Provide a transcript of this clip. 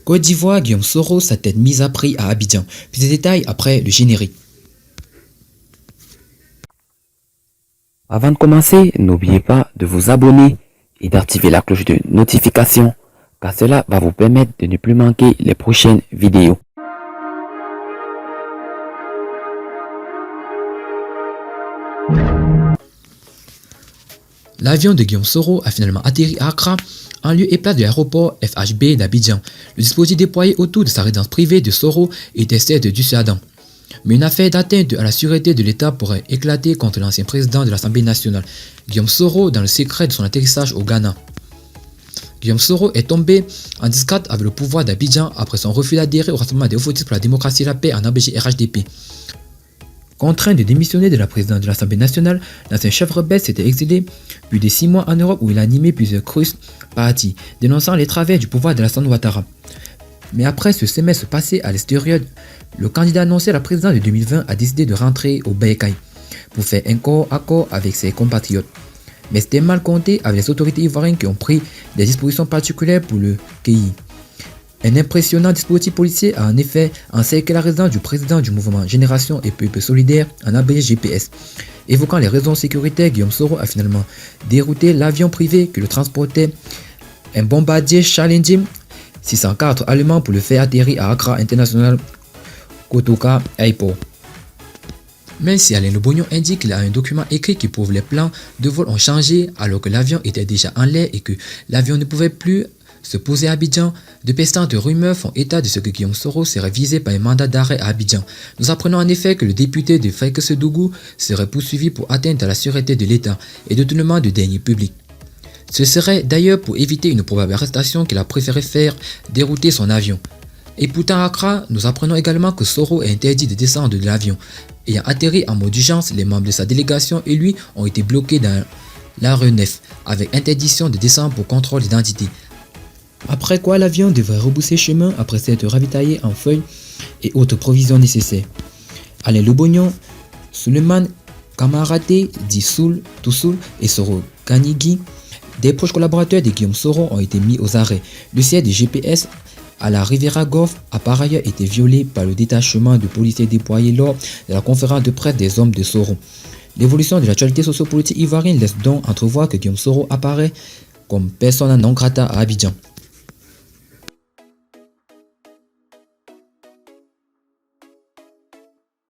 Côte d'Ivoire, Guillaume Soro, sa tête mise à prix à Abidjan. Plus de détails après le générique. Avant de commencer, n'oubliez pas de vous abonner et d'activer la cloche de notification, car cela va vous permettre de ne plus manquer les prochaines vidéos. L'avion de Guillaume Soro a finalement atterri à Accra, en lieu et place de l'aéroport FHB d'Abidjan. Le dispositif déployé autour de sa résidence privée de Soro était celle de Dussadan. Mais une affaire d'atteinte à la sûreté de l'État pourrait éclater contre l'ancien président de l'Assemblée nationale, Guillaume Soro, dans le secret de son atterrissage au Ghana. Guillaume Soro est tombé en disgrâce avec le pouvoir d'Abidjan après son refus d'adhérer au Rassemblement des Hauts-Fotistes pour la démocratie et la paix en ABG-RHDP. Contraint de démissionner de la présidence de l'Assemblée nationale, l'ancien chef rebelle s'était exilé plus de 6 mois en Europe où il a animé plusieurs cruces parties, dénonçant les travers du pouvoir de Alassane Ouattara. Mais après ce semestre passé à l'extérieur, le candidat annoncé à la présidence de 2020 a décidé de rentrer au Bercail pour faire un corps à corps avec ses compatriotes. Mais c'était mal compté avec les autorités ivoiriennes qui ont pris des dispositions particulières pour le cueillir. Un impressionnant dispositif policier a en effet encerclé la résidence du président du mouvement Génération et Peuple Solidaire en ABG-GPS. Évoquant les raisons sécuritaires, Guillaume Soro a finalement dérouté l'avion privé que le transportait, un bombardier Challenger 604 allemand, pour le faire atterrir à Accra International Kotoka Airport. Même si Alain Lebognon indique qu'il a un document écrit qui prouve les plans de vol ont changé alors que l'avion était déjà en l'air et que l'avion ne pouvait plus se poser à Abidjan, de pesantes rumeurs font état de ce que Guillaume Soro serait visé par un mandat d'arrêt à Abidjan. Nous apprenons en effet que le député de Fekese-Dougou serait poursuivi pour atteinte à la sûreté de l'État et détournement de deniers publics. Ce serait d'ailleurs pour éviter une probable arrestation qu'il a préféré faire dérouter son avion. Et pourtant à Accra, nous apprenons également que Soro est interdit de descendre de l'avion. Ayant atterri en mode d'urgence, les membres de sa délégation et lui ont été bloqués dans l'aéronef avec interdiction de descendre pour contrôle d'identité. Après quoi l'avion devrait rebousser chemin après s'être ravitaillé en feuilles et autres provisions nécessaires. Alain Lebognon, Suleiman Kamaraté, dit Soul, Toussoul et Soro Kanigui, des proches collaborateurs de Guillaume Soro, ont été mis aux arrêts. Le siège de GPS à la Riviera Golf a par ailleurs été violé par le détachement de policiers déployés lors de la conférence de presse des hommes de Soro. L'évolution de l'actualité sociopolitique ivoirienne laisse donc entrevoir que Guillaume Soro apparaît comme persona non grata à Abidjan.